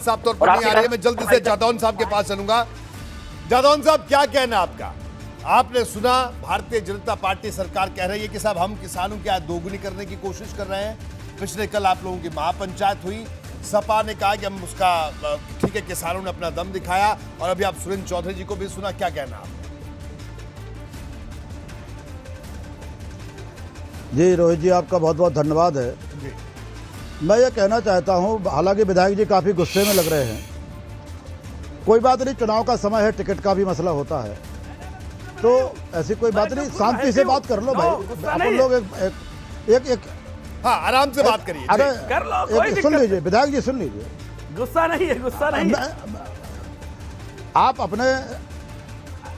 साफ तौर पर नहीं आ रही है। मैं जल्दी से जादौन साहब के पास चलूंगा। जादौन साहब, क्या कहना है आपका? आपने सुना भारतीय जनता पार्टी सरकार कह रही है कि साहब हम किसानों की आय दोगुनी करने की कोशिश कर रहे हैं। पिछले कल आप लोगों की महापंचायत हुई, सपा ने कहा कि हम उसका ठीक है, किसानों ने अपना दम दिखाया, और अभी आप सुरेंद्र चौधरी जी को भी सुना। क्या कहना आप? जी रोहित जी, आपका बहुत बहुत धन्यवाद है। जी। मैं ये कहना चाहता हूँ, हालांकि विधायक जी काफ़ी गुस्से में लग रहे हैं। कोई बात नहीं, चुनाव का समय है, टिकट का भी मसला होता है, तो ऐसी कोई बात नहीं, शांति से बात कर लो भाई। अपन लोग एक हाँ, आराम से बात करिए। अरे कर लो, सुन लीजिए विधायक जी, सुन लीजिए। गुस्सा नहीं है, गुस्सा नहीं है।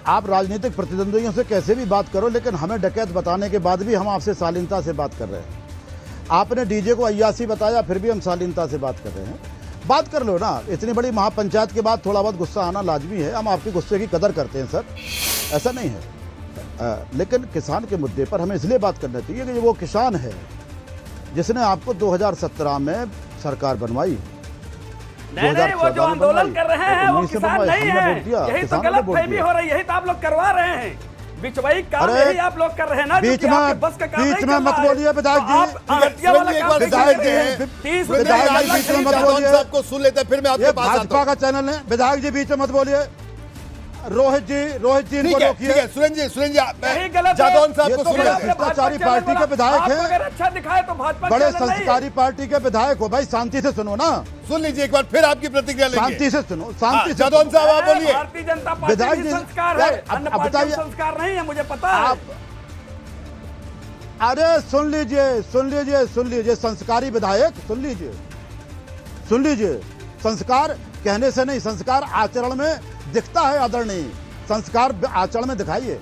आप राजनीतिक प्रतिद्वंदियों से कैसे भी बात करो, लेकिन हमें डकैत बताने के बाद भी हम आपसे शालीनता से बात कर रहे हैं। आपने डीजे को अय्यासी बताया, फिर भी हम शालीनता से बात कर रहे हैं। बात कर लो ना। इतनी बड़ी महापंचायत के बाद थोड़ा बहुत गुस्सा आना लाजमी है। हम आपके गुस्से की कदर करते हैं सर, ऐसा नहीं है। लेकिन किसान के मुद्दे पर हमें इसलिए बात करना चाहिए कि वो किसान है जिसने आपको 2017 में सरकार बनवाई। नहीं, वो जो आंदोलन कर रहे हैं वो किसान नहीं है। यही तो गलत फहमी हो रही है, यही तो आप लोग करवा रहे हैं। बिचवाई काम यही आप लोग कर रहे हैं ना। बीच में मत बोलिए विधायक जी। विधायक को सुन लेते, फिर मैं आपके पास आता हूं। भाजपा का चैनल है, विधायक जी बीच में मत बोलिए। रोहित जी इनको रोकिए। सुरेंद्र जी जादौन साहब को सुनिए। भ्रष्टाचारी पार्टी के विधायक हैं, अगर अच्छा दिखाए तो भाजपा बड़े संस्कारी पार्टी के विधायक हो भाई। शांति से सुनो ना, सुन लीजिए एक बार, फिर आपकी प्रतिक्रिया लेंगे। शांति से सुनो, शांति से। जादौन साहब आप बोलिए। भारतीय जनता पार्टी संस्कार है, अन्य पार्टियों का संस्कार नहीं है, मुझे पता है। अरे सुन लीजिए संस्कारी विधायक, सुन लीजिए। संस्कार कहने से नहीं, संस्कार आचरण में दिखता है आदरणीय। संस्कार आचरण में दिखाइए।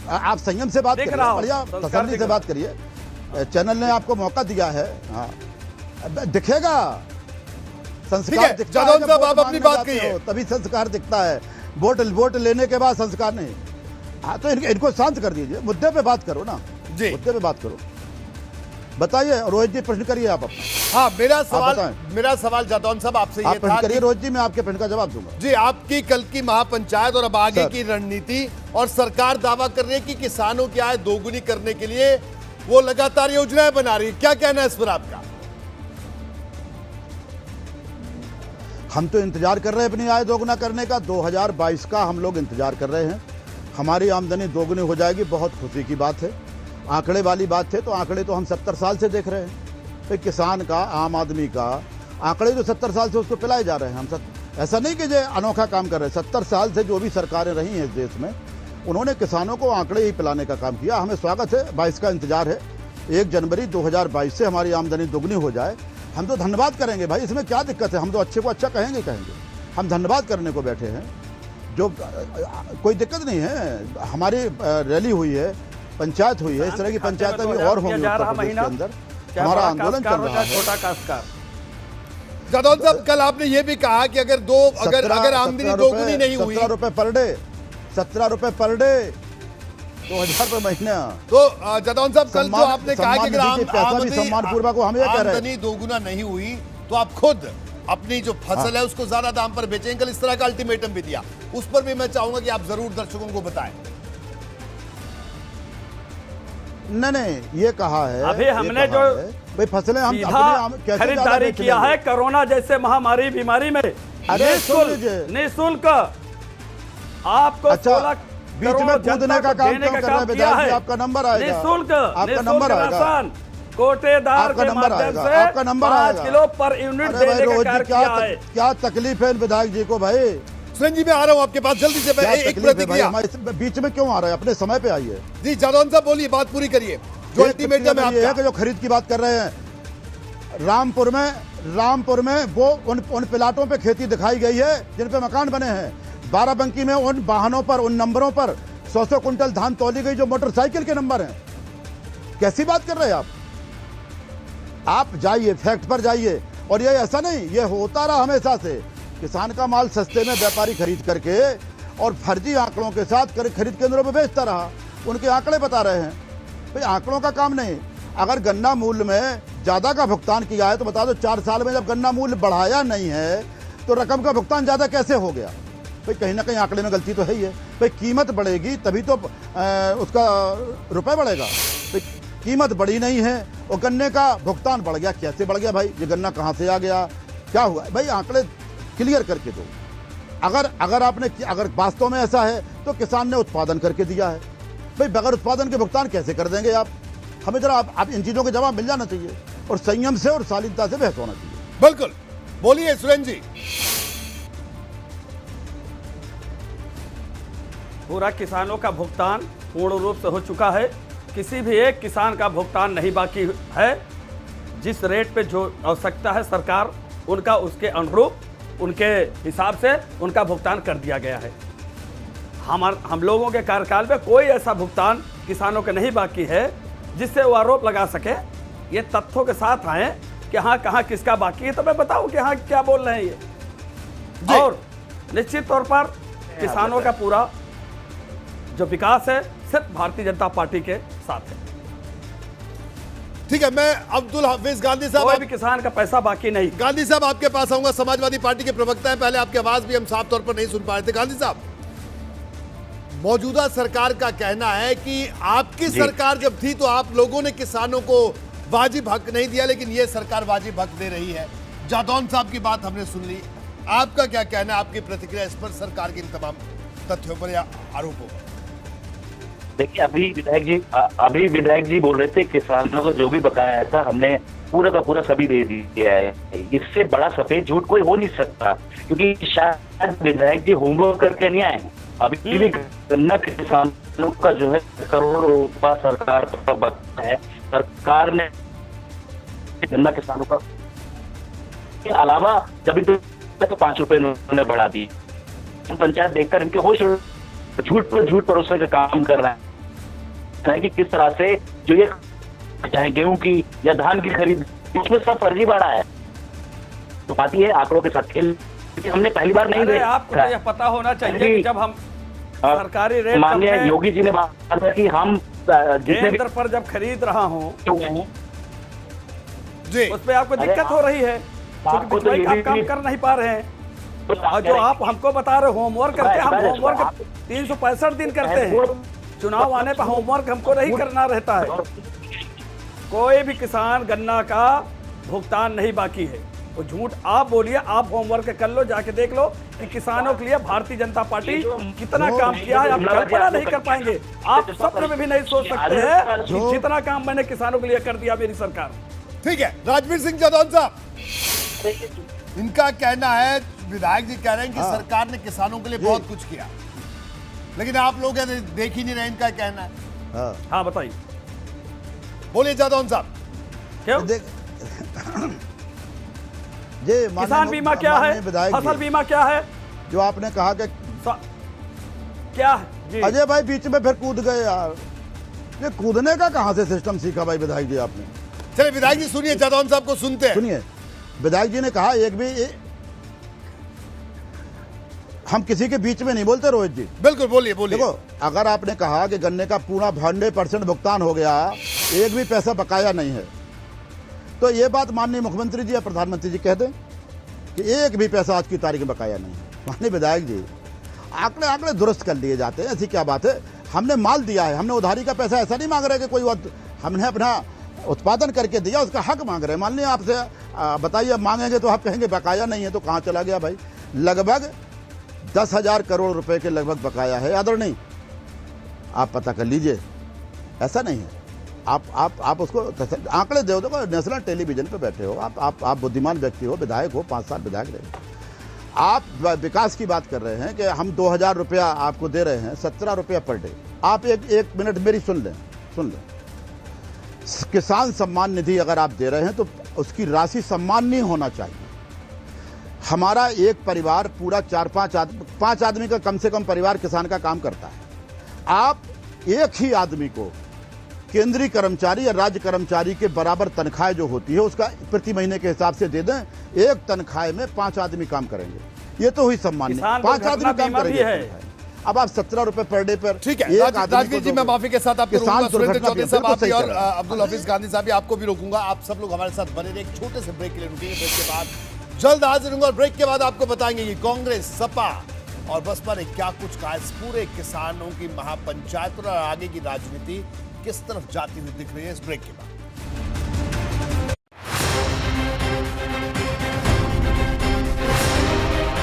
आप संयम से बात करिए, बढ़िया तसल्ली से बात करिए। चैनल ने आपको मौका दिया है, हाँ दिखेगा संस्कार। दिखता है जब आप अपनी बात कहिए, तभी संस्कार दिखता है। वोट लेने के बाद संस्कार नहीं। हाँ, तो इनको शांत कर दीजिए, मुद्दे पे बात करो ना जी, मुद्दे पे बात करो। बताइए रोहित जी, प्रश्न करिए आप अपना। हाँ, मेरा सवाल जादौन साहब आपसे ये था कि रोहित जी, मैं आपके प्रश्न का जवाब दूंगा जी। आपकी कल की महापंचायत और अब आगे की रणनीति, और सरकार दावा कर रही है कि किसानों की आय दोगुनी करने के लिए वो लगातार योजनाएं बना रही है। क्या कहना है इस पर आपका? हम तो इंतजार कर रहे हैं अपनी आय दोगुना करने का। 2022 का हम लोग इंतजार कर रहे हैं। हमारी आमदनी दोगुनी हो जाएगी, बहुत खुशी की बात है। आंकड़े वाली बात है तो आंकड़े तो हम 70 साल से देख रहे हैं। तो किसान का, आम आदमी का आंकड़े जो 70 साल से उसको पिलाए जा रहे हैं। हम ऐसा नहीं कि जो अनोखा काम कर रहे हैं। 70 साल से जो भी सरकारें रही हैं इस देश में, उन्होंने किसानों को आंकड़े ही पिलाने का काम किया। हमें स्वागत है, 22 का इंतजार है। 1 जनवरी 2022 से हमारी आमदनी दोगुनी हो जाए, हम तो धन्यवाद करेंगे भाई। इसमें क्या दिक्कत है? हम तो अच्छे को अच्छा कहेंगे। हम धन्यवाद करने को बैठे हैं, जो कोई दिक्कत नहीं है। हमारी रैली हुई है, पंचायत हुई है, इस तरह की पंचायतें भी और होंगी उत्तर प्रदेश के अंदर। हमारा आंदोलन चल रहा है। छोटा काश्तकार जादौन साहब, कल आपने ये भी कहा कि अगर आमदनी दोगुनी नहीं हुई, 17 रुपए पर डे, 2000 रुपए महीना। तो जादौन साहब, कल जो आपने कहा कि अगर सम्मानपूर्वक हम ये कह रहे हैं, आमदनी दोगुना नहीं हुई तो आप खुद अपनी जो फसल है उसको ज्यादा दाम पर बेचेंगे। कल इस तरह का अल्टीमेटम भी दिया। उस पर भी मैं चाहूंगा कि आप जरूर दर्शकों को बताएं। नहीं, ये कहा है अभी हमने जो भाई फसलें हम खरीदारी किया है कोरोना जैसे महामारी बीमारी में, निःशुल्क आपको। अच्छा, बीच में कूदने का काम क्यों कर रहे हैं विधायक जी? आपका नंबर आएगा, निःशुल्क, आपका नंबर आएगा, कोटेदार के माध्यम से आपका नंबर 5 किलो पर यूनिट देने का कार्य किया है। क्या तकलीफ है विधायक जी को भाई? सुरेंद्र जी, मैं आ रहा हूं आपके पास जल्दी से। एक प्रतिक्रिया। बीच में क्यों आ रहा है? अपने समय पे आइए जी। जादौन साहब बोलिए, बात पूरी करिए। जो अल्टीमेटम है आपका, जो खरीद की बात कर रहे हैं, रामपुर में वो उन प्लाटों पे खेती दिखाई गई है जिन पे मकान बने हैं। बाराबंकी में उन वाहनों पर, उन नंबरों पर 100 क्विंटल धान तौली गई जो मोटरसाइकिल के नंबर हैं। कैसी बात कर रहे हैं आप जाइए, फैक्ट पर जाइए। और ये ऐसा नहीं, ये होता रहा हमेशा से। किसान का माल सस्ते में व्यापारी खरीद करके और फर्जी आंकड़ों के साथ खरीद केंद्रों में बेचता रहा। उनके आंकड़े बता रहे हैं भाई, आंकड़ों का काम नहीं। अगर गन्ना मूल्य में ज्यादा का भुगतान किया है तो बता दो, 4 साल में जब गन्ना मूल्य बढ़ाया नहीं है तो रकम का भुगतान ज़्यादा कैसे हो गया? भाई कहीं ना कहीं आंकड़े में गलती तो है ही है। भाई कीमत बढ़ेगी तभी तो उसका रुपए बढ़ेगा। भाई कीमत बढ़ी नहीं है और गन्ने का भुगतान बढ़ गया। कैसे बढ़ गया भाई? ये गन्ना कहाँ से आ गया, क्या हुआ? भाई आंकड़े क्लियर करके दो। अगर वास्तव में ऐसा है तो किसान ने उत्पादन करके दिया है। भाई बगैर उत्पादन के भुगतान कैसे कर देंगे आप? हमें जरा आप इन चीज़ों के जवाब मिल जाना चाहिए और संयम से और शालीनता से बहस होना चाहिए। बिल्कुल, बोलिए सुरेंद्र जी। पूरा किसानों का भुगतान पूर्ण रूप से हो चुका है। किसी भी एक किसान का भुगतान नहीं बाकी है। जिस रेट पे जो आवश्यकता है सरकार उनका उसके अनुरूप उनके हिसाब से उनका भुगतान कर दिया गया है। हम लोगों के कार्यकाल में कोई ऐसा भुगतान किसानों के नहीं बाकी है जिससे वो आरोप लगा सके। ये तथ्यों के साथ आए कि हाँ कहाँ किसका बाकी है तो मैं बताऊं कि हाँ क्या बोल रहे हैं ये। और निश्चित तौर पर किसानों का पूरा जो विकास है सिर्फ भारतीय जनता पार्टी के साथ है। ठीक है, मैं अब्दुल हाफिज गांधी साहब, कोई भी किसान का पैसा बाकी नहीं। गांधी साहब आपके पास आऊंगा। समाजवादी पार्टी के प्रवक्ता हैं, पहले आपकी आवाज भी हम साफ तौर पर नहीं सुन पा रहे थे। गांधी साहब, मौजूदा सरकार का कहना है कि आपकी सरकार जब थी तो आप लोगों ने किसानों को वाजिब हक नहीं दिया, लेकिन ये सरकार वाजिब हक दे रही है। जादौन साहब की बात हमने सुन ली, आपका क्या कहना है, आपकी प्रतिक्रिया इस पर, सरकार के इन तमाम तथ्यों पर या आरोपों पर? देखिए अभी विधायक जी बोल रहे थे किसानों को जो भी बकाया था हमने पूरा का पूरा सभी दे दिया है। इससे बड़ा सफेद झूठ कोई हो नहीं सकता, क्योंकि शायद विधायक जी होमवर्क करके नहीं आए। अभी भी गन्ना किसानों का जो है करोड़ों रुपया सरकार का बकाया है। सरकार ने गन्ना किसानों का के अलावा जब तो 5 रुपए उन्होंने बढ़ा दी। पंचायत देखकर इनके होश झूठ पर झूठ परोसने का काम कर रहा है कि किस तरह से जो ये चाहे गेहूं की या धान की खरीद उसमें सब फर्जी बढ़ा है। तो बात ये है आंकड़ों के साथ खेल हमने पहली बार नहीं देखा। आपको तो यह पता होना चाहिए कि जब हम सरकारी रेट माननीय योगी जी ने बात की कि हम केंद्र पर जब खरीद रहा हूँ उस पर आपको दिक्कत हो रही है क्योंकि आप काम कर नहीं पा रहे हैं। और जो आप हमको बता रहे होमवर्क करते हैं, हम होमवर्क 365 दिन करते हैं। चुनाव आने पर होमवर्क हमको नहीं करना रहता है। कोई भी किसान गन्ना का भुगतान नहीं बाकी है। वो झूठ आप बोलिए, आप होमवर्क कर लो, जाके देख लो कि किसानों के लिए भारतीय जनता पार्टी कितना काम किया है। आप कल्पना नहीं कर पाएंगे, आप सपने में भी नहीं सोच सकते हैं कि जितना काम मैंने किसानों के लिए कर दिया मेरी सरकार। ठीक है, राजवीर सिंह जादौन साहब, इनका कहना है, विधायक जी कह रहे हैं कि सरकार ने किसानों के लिए बहुत कुछ किया, लेकिन आप लोग देख ही नहीं रहे। इनका कहना है। हाँ बताइए, बोलिए जादौन साहब। क्यों? किसान बीमा क्या है, फसल बीमा क्या है, जो आपने कहा कि क्या है? अजय भाई बीच में फिर कूद गए यार। ये कूदने का कहां से सिस्टम सीखा भाई विधायक जी आपने? चलिए विधायक जी सुनिए, जादौन साहब को सुनते हैं। सुनिए, विधायक जी ने कहा हम किसी के बीच में नहीं बोलते। रोहित जी बिल्कुल बोलिए बोलिए। देखो, अगर आपने कहा कि गन्ने का पूरा 100% भुगतान हो गया, एक भी पैसा बकाया नहीं है, तो ये बात माननीय मुख्यमंत्री जी या प्रधानमंत्री जी कह दें कि एक भी पैसा आज की तारीख में बकाया नहीं है। माननीय विधायक जी, आंकड़े दुरुस्त कर लिए जाते हैं, ऐसी क्या बात है? हमने माल दिया है, हमने उधारी का पैसा ऐसा नहीं मांग रहे कि कोई, हमने अपना उत्पादन करके दिया, उसका हक मांग रहे हैं। मान लीजिए आपसे बताइए, मांगेंगे तो आप कहेंगे बकाया नहीं है, तो कहाँ चला गया भाई? लगभग 10,000 करोड़ रुपए के लगभग बकाया है। आदरणीय, आप पता कर लीजिए, ऐसा नहीं है। आप उसको आंकड़े दो। देखो, नेशनल टेलीविजन पे बैठे हो आप बुद्धिमान व्यक्ति हो, विधायक हो, 5 साल विधायक रहे। आप विकास की बात कर रहे हैं कि हम 2,000 रुपया आपको दे रहे हैं, 17 रुपया पर डे। आप एक मिनट मेरी सुन लें। किसान सम्मान निधि अगर आप दे रहे हैं तो उसकी राशि सम्माननीय होना चाहिए। हमारा एक परिवार पूरा 4-5 आदमी का कम से कम परिवार किसान का काम करता है। आप एक ही आदमी को केंद्रीय कर्मचारी या राज्य कर्मचारी के बराबर तनख्वाह जो होती है उसका प्रति महीने के हिसाब से दे दें। एक तनख्वाह में 5 आदमी काम करेंगे, ये तो हुई सम्मान। 5 आदमी काम करेंगे। अब आप 17 रुपए पर डे पर, ठीक है राजवीर जी, मैं माफी के साथ आपको रोकूंगा। सुरेंद्र चौधरी साहब आप भी और अब्दुल हाफिज गांधी साहब भी आपको भी रोकूंगा। आप सब लोग हमारे साथ बने रहे। एक छोटे से ब्रेक के लिए रुकेंगे, ब्रेक के बाद जल्द हाजिर होंगे और ब्रेक के बाद आपको बताएंगे कि कांग्रेस, सपा और बसपा ने क्या कुछ कहा। इस पूरे किसानों की महापंचायत और आगे की राजनीति किस तरफ जाती हुई दिख रही है इस ब्रेक के बाद।